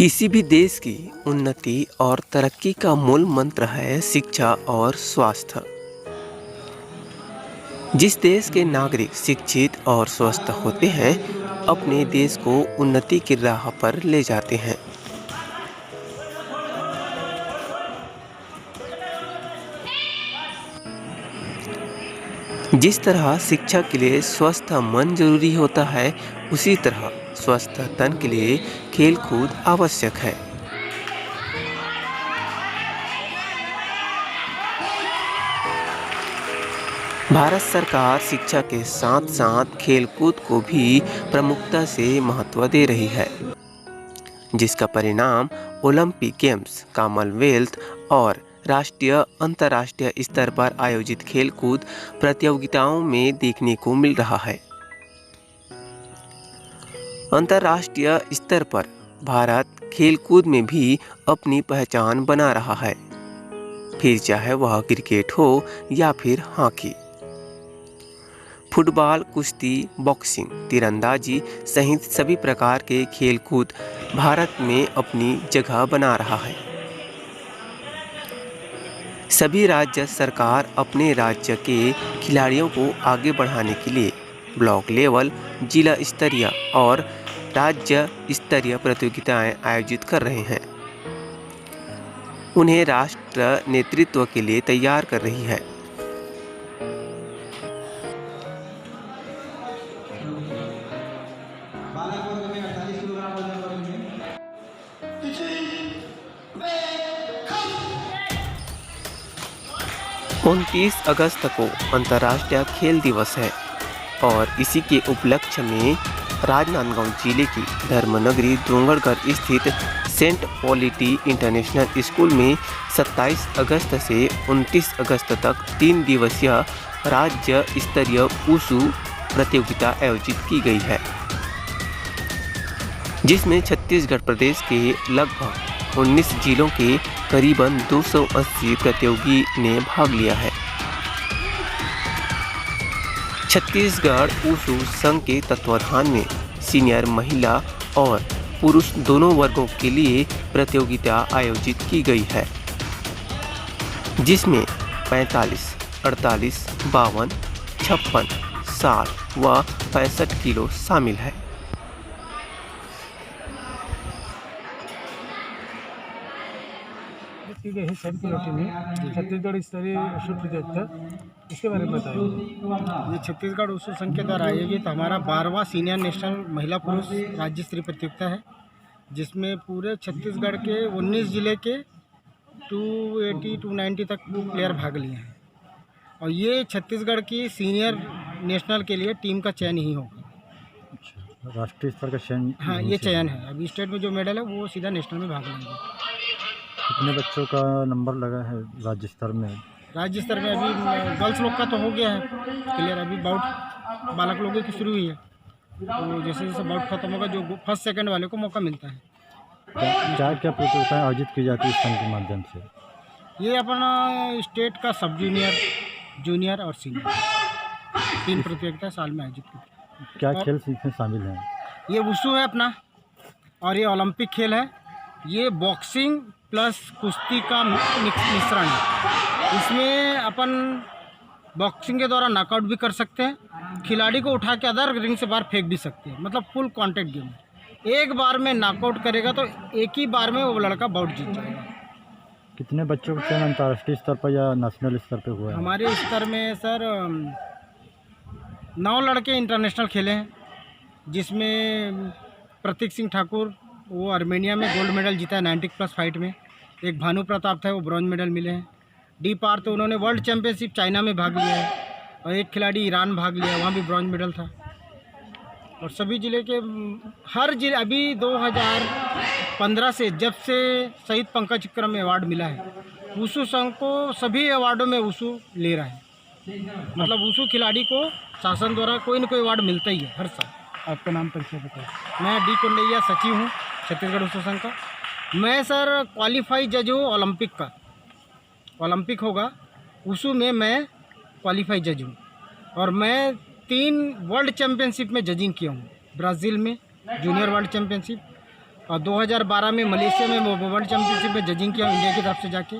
किसी भी देश की उन्नति और तरक्की का मूल मंत्र है शिक्षा और स्वास्थ्य। जिस देश के नागरिक शिक्षित और स्वस्थ होते हैं, अपने देश को उन्नति की राह पर ले जाते हैं। जिस तरह शिक्षा के लिए स्वस्थ मन जरूरी होता है, उसी तरह स्वस्थ तन के लिए खेल कूद आवश्यक है। भारत सरकार शिक्षा के साथ साथ खेलकूद को भी प्रमुखता से महत्व दे रही है, जिसका परिणाम ओलंपिक गेम्स, कॉमनवेल्थ और राष्ट्रीय अंतर्राष्ट्रीय स्तर पर आयोजित खेलकूद प्रतियोगिताओं में देखने को मिल रहा है। अंतर्राष्ट्रीय स्तर पर भारत खेलकूद में भी अपनी पहचान बना रहा है, फिर चाहे वह क्रिकेट हो या फिर हॉकी, फुटबॉल, कुश्ती, बॉक्सिंग, तीरंदाजी सहित सभी प्रकार के खेलकूद भारत में अपनी जगह बना रहा है। सभी राज्य सरकार अपने राज्य के खिलाड़ियों को आगे बढ़ाने के लिए ब्लॉक लेवल, जिला स्तरीय और राज्य स्तरीय प्रतियोगिताएं आयोजित कर रहे हैं। उन्हें राष्ट्र नेतृत्व के लिए तैयार कर रही है। बालक वर्ग में 48 किलोग्राम वजन वर्ग में 29 अगस्त को अंतर्राष्ट्रीय खेल दिवस है और इसी के उपलक्ष्य में राजनांदगांव जिले की धर्मनगरी डोंगरगढ़ स्थित सेंट पॉलिटी इंटरनेशनल स्कूल में 27 अगस्त से 29 अगस्त तक 3 दिवसीय राज्य स्तरीय वुशु प्रतियोगिता आयोजित की गई है, जिसमें छत्तीसगढ़ प्रदेश के लगभग 19 जिलों के करीबन 280 प्रतियोगी ने भाग लिया है। छत्तीसगढ़ वुशु संघ के तत्वाधान में सीनियर महिला और पुरुष दोनों वर्गों के लिए प्रतियोगिता आयोजित की गई है, जिसमें 45, 48, 52, 56, 60 व 65 किलो शामिल है। ठीक है, छत्तीसगढ़ स्तरीय वुशु प्रतियोगिता, इसके बारे में बताइए। ये छत्तीसगढ़ वुशु संघ के द्वारा आयोजित हमारा 12वां सीनियर नेशनल महिला पुरुष राज्य स्तरीय प्रतियोगिता है, जिसमें पूरे छत्तीसगढ़ के 19 जिले के 280 290 तक प्लेयर भाग लिए हैं। और ये छत्तीसगढ़ की सीनियर नेशनल के लिए टीम का चयन ही होगा। राष्ट्रीय स्तर का चयन? हाँ, ये चयन है। अभी स्टेट में जो मेडल है वो सीधा नेशनल में भाग लेंगे। कितने बच्चों का नंबर लगा है राज्य स्तर में? राज्य स्तर में अभी गर्ल्स लोग का तो हो गया है क्लियर, अभी बाउट बालक लोगों की शुरू हुई है। तो जैसे जैसे बाउट खत्म होगा, जो फर्स्ट सेकंड वाले को मौका मिलता है। क्या क्या प्रतियोगिताएं आयोजित की जाती है इस संघ के माध्यम से? ये अपना स्टेट का सब जूनियर, जूनियर और सीनियर 3 प्रतियोगिता साल में आयोजित की। क्या खेल इसमें शामिल हैं? ये वुशु है अपना, और ये ओलंपिक खेल है। ये बॉक्सिंग प्लस कुश्ती का मिश्रण है। इसमें अपन बॉक्सिंग के द्वारा नॉकआउट भी कर सकते हैं, खिलाड़ी को उठा के अदर रिंग से बाहर फेंक भी सकते हैं। मतलब फुल कांटेक्ट गेम है। एक बार में नॉकआउट करेगा तो एक ही बार में वो लड़का बाउट जीत जाएगा। कितने बच्चों का चयन अंतर्राष्ट्रीय स्तर पर या नेशनल स्तर पर हुआ है? हमारे स्तर में सर 9 लड़के इंटरनेशनल खेले हैं, जिसमें प्रतीक सिंह ठाकुर वो आर्मेनिया में गोल्ड मेडल जीता है 90+ फाइट में। एक भानु प्रताप था, वो ब्रॉन्ज मेडल मिले हैं। डी पार तो उन्होंने वर्ल्ड चैंपियनशिप चाइना में भाग लिया है, और एक खिलाड़ी ईरान भाग लिया, वहाँ भी ब्रॉन्ज मेडल था। और सभी ज़िले के हर जिले, अभी 2015 से जब से शहीद पंकज विक्रम अवार्ड मिला है, वुशु संघ को सभी अवार्डों में वुशु ले रहा है। मतलब वुशु खिलाड़ी को शासन द्वारा कोई न कोई अवार्ड मिलता ही है हर साल। आपका नाम परिचय बताइए। मैं डी कुंडैया सचिव हूँ छत्तीसगढ़ वुशु संघ का। मैं सर क्वालिफाई जज हूँ ओलंपिक का। ओलंपिक होगा वुशु में मैं क्वालिफाई जज हूँ, और मैं 3 वर्ल्ड चैम्पियनशिप में जजिंग किया हूँ। ब्राज़ील में जूनियर वर्ल्ड चैम्पियनशिप, और 2012 में मलेशिया में वर्ल्ड चैम्पियनशिप में जजिंग किया इंडिया की तरफ से जाके,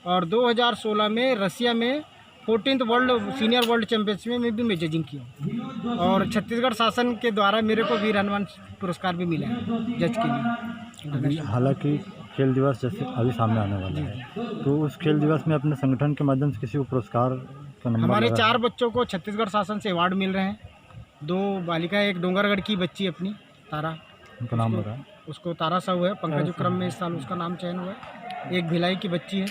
और 2016 में रसिया में 14th world senior world championship में भी मैं जजिंग किया, और छत्तीसगढ़ शासन के द्वारा मेरे को वीर हनुमान पुरस्कार भी मिला है जज के लिए। हालांकि खेल दिवस जैसे अभी सामने आने वाला है, तो उस खेल दिवस में अपने संगठन के माध्यम से किसी को पुरस्कार का नंबर हमारे लगा 4 बच्चों को छत्तीसगढ़ शासन से अवार्ड मिल रहे हैं। 2 बालिका, एक डोंगरगढ़ की बच्ची अपनी तारा, उनका नाम बता। उसको तारा साहू है, पंकज विक्रम में इस साल उसका नाम चयन हुआ है। एक भिलाई की बच्ची है।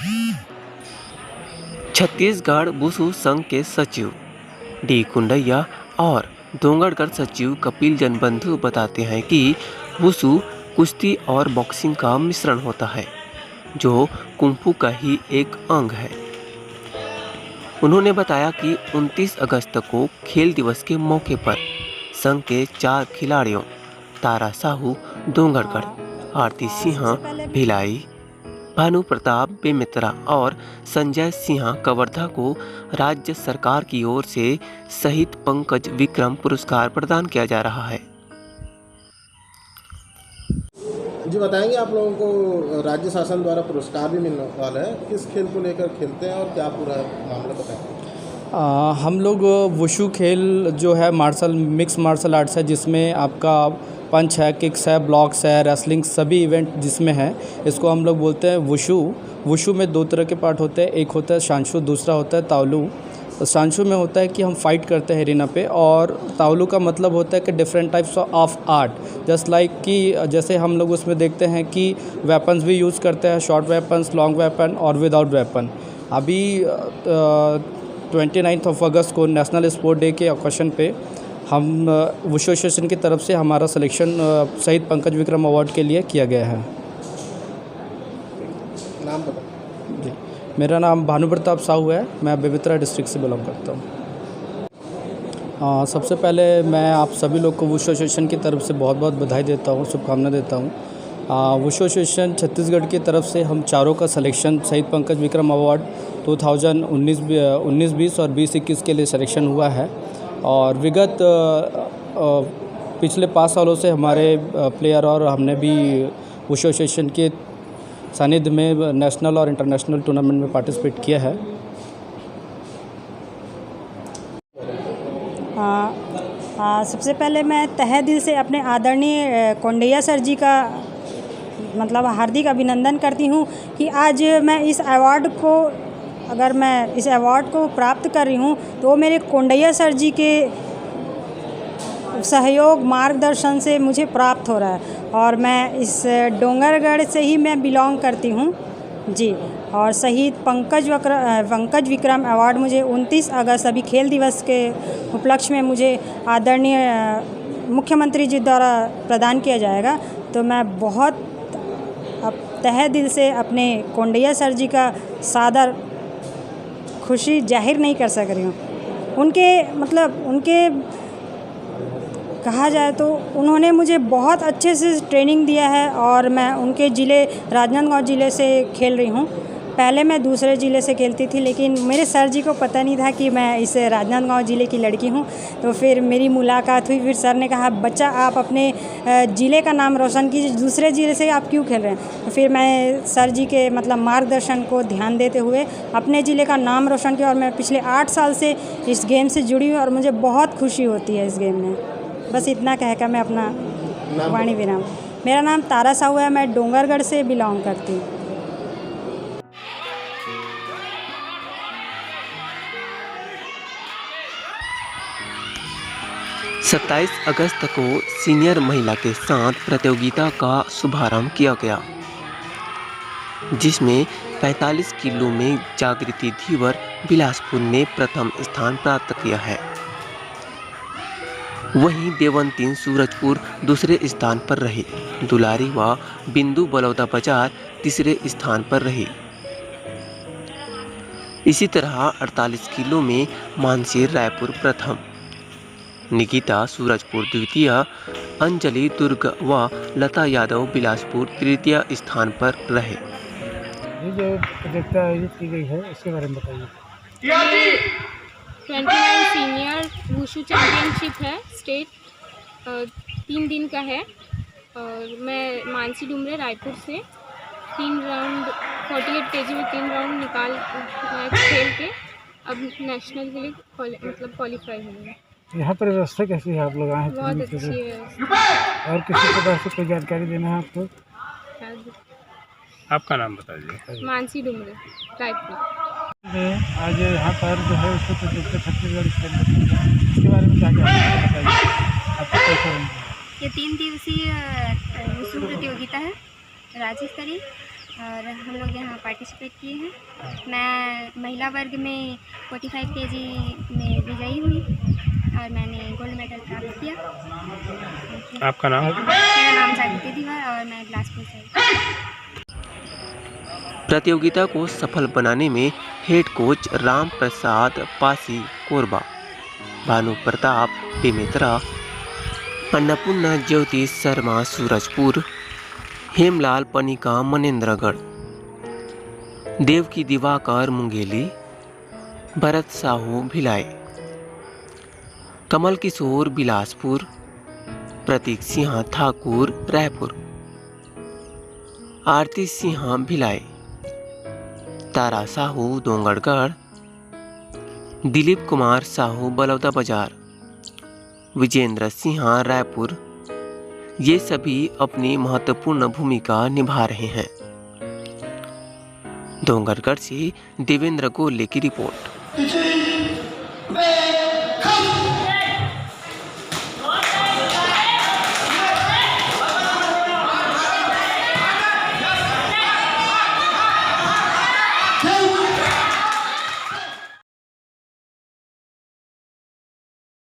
छत्तीसगढ़ वुशु संघ के सचिव डी कुंडैया और डोंगरगढ़ सचिव कपिल जनबंधु बताते हैं कि वुशु कुश्ती और बॉक्सिंग का मिश्रण होता है, जो कुंफू का ही एक अंग है। उन्होंने बताया कि 29 अगस्त को खेल दिवस के मौके पर संघ के 4 खिलाड़ियों तारा साहू डोंगरगढ़, आरती सिंह भिलाई, भानु प्रताप बेमित्रा और संजय सिंह कवर्धा को राज्य सरकार की ओर से शहीद पंकज विक्रम पुरस्कार प्रदान किया जा रहा है। जी बताएंगे, आप लोगों को राज्य शासन द्वारा पुरस्कार भी मिलने वाला है, किस खेल को लेकर खेलते हैं और क्या पूरा मामला बताएं? हम लोग वुशु खेल जो है मिक्स मार्शल आर्ट्स है, जिसमें आपका पंच है, किक्स है, ब्लॉक्स है, रेसलिंग, सभी इवेंट जिसमें है, इसको हम लोग बोलते हैं वुशु। वुशु में 2 तरह के पार्ट होते हैं, एक होता है शांशु, दूसरा होता है ताओलू। शांशु में होता है कि हम फाइट करते हैं एरिना पे, और ताओलू का मतलब होता है कि different types of art, just like कि जैसे हम लोग उसमें देखते हैं कि वेपन्स भी यूज़ करते हैं, शॉर्ट वेपन्स, लॉन्ग वेपन और विदाउट वेपन। अभी 29 अगस्त को नेशनल स्पोर्ट डे के ऑकेशन पे हम वुशु एसोसिएशन की तरफ से हमारा सिलेक्शन शहीद पंकज विक्रम अवार्ड के लिए किया गया है। नाम बताएं। जी, मेरा नाम भानु प्रताप साहू है, मैं बेमित्रा डिस्ट्रिक्ट से बिलोंग करता हूँ। सबसे पहले मैं आप सभी लोग को वुशु एसोसिएशन की तरफ से बहुत बहुत बधाई देता हूँ, शुभकामना देता हूँ। वुशु एसोसिएशन छत्तीसगढ़ की तरफ से हम चारों का सिलेक्शन शहीद पंकज विक्रम अवार्ड 2019-20 और 20-21 के लिए सिलेक्शन हुआ है, और विगत पिछले 5 सालों से हमारे प्लेयर और हमने भी वुशु एसोसिएशन के सानिध्य में नेशनल और इंटरनेशनल टूर्नामेंट में पार्टिसिपेट किया है। सबसे पहले मैं तहे दिल से अपने आदरणीय कोंडैया सर जी का मतलब हार्दिक अभिनंदन करती हूँ कि आज मैं इस अवार्ड को प्राप्त कर रही हूँ, तो मेरे कोंडैया सर जी के सहयोग मार्गदर्शन से मुझे प्राप्त हो रहा है, और मैं इस डोंगरगढ़ से ही मैं बिलोंग करती हूँ जी। और शहीद पंकज विक्रम अवार्ड मुझे 29 अगस्त अभी खेल दिवस के उपलक्ष्य में मुझे आदरणीय मुख्यमंत्री जी द्वारा प्रदान किया जाएगा। तो मैं बहुत तहे दिल से अपने कोंडैया सर जी का सादर खुशी जाहिर नहीं कर सक रही हूँ। उनके कहा जाए तो उन्होंने मुझे बहुत अच्छे से ट्रेनिंग दिया है, और मैं उनके ज़िले राजनांदगांव ज़िले से खेल रही हूँ। पहले मैं दूसरे ज़िले से खेलती थी, लेकिन मेरे सर जी को पता नहीं था कि मैं इस राजनांदगांव ज़िले की लड़की हूँ। तो फिर मेरी मुलाकात हुई, फिर सर ने कहा बच्चा आप अपने ज़िले का नाम रोशन कीजिए, दूसरे ज़िले से आप क्यों खेल रहे हैं। तो फिर मैं सर जी के मार्गदर्शन को ध्यान देते हुए अपने ज़िले का नाम रोशन किया, और मैं पिछले 8 साल से इस गेम से जुड़ी हूँ, और मुझे बहुत खुशी होती है इस गेम में। बस इतना कहकर मैं अपना वाणी विराम। मेरा नाम तारा साहू है, मैं डोंगरगढ़ से बिलोंग करती हूँ। सत्ताईस अगस्त को सीनियर महिला के साथ प्रतियोगिता का शुभारंभ किया गया, जिसमें 45 किलो में जागृति धीवर बिलासपुर ने प्रथम स्थान प्राप्त किया है। वहीं देवंती सूरजपुर दूसरे स्थान पर रही। दुलारी व बिंदु बलौदा बाजार तीसरे स्थान पर रही। इसी तरह 48 किलो में मानसीर रायपुर प्रथम, निकिता सूरजपुर द्वितीय, अंजलि दुर्ग व लता यादव बिलासपुर तृतीय स्थान पर रहे। ये जो प्रतियोगिता आयोजित की गई है इसके बारे में बताइए। 29 सीनियर वुशु चैंपियनशिप है, स्टेट 3 दिन का है। और मैं मानसी डुमरे रायपुर से 3 राउंड 48 kg में 3 राउंड खेल के अब नेशनल के लिए क्वालिफाई हुई। यहाँ पर व्यवस्था कैसी है? आप लोग आए हैं बहुत अच्छी है। और किसी प्रकार से कोई जानकारी देना है आपको? आपका नाम बता दीजिए। मानसी डुमरे रायपुर। आज यहाँ पर जो है उसको छत्तीसगढ़ इसके बारे में क्या बताइए, आपको कैसा रहेंगे? ये 3 दिवसीय वुशु प्रतियोगिता है राज्य स्तरीय, और हम लोग यहाँ पार्टिसिपेट किए हैं। मैं महिला वर्ग में 45 kg में विजयी हुई और मैंने गोल्ड मेडल प्राप्त किया। आपका नाम? मेरा नाम जागृति दीवार और मैं बिलासपुर से। प्रतियोगिता को सफल बनाने में हेड कोच राम प्रसाद पासी कोरबा, भानु प्रताप बेमेतरा, अन्नपूर्णा ज्योति शर्मा सूरजपुर, हेमलाल पनिका मनेन्द्रगढ़, देवकी दिवाकर मुंगेली, भरत साहू भिलाई, कमल किशोर बिलासपुर, प्रतीक सिंह ठाकुर रायपुर, आरती सिंह भिलाई, तारा साहू डोंगरगढ़, दिलीप कुमार साहू बलौदा बाजार, विजेंद्र सिंह रायपुर, ये सभी अपनी महत्वपूर्ण भूमिका निभा रहे हैं। डोंगरगढ़ से देवेंद्र गोले की रिपोर्ट।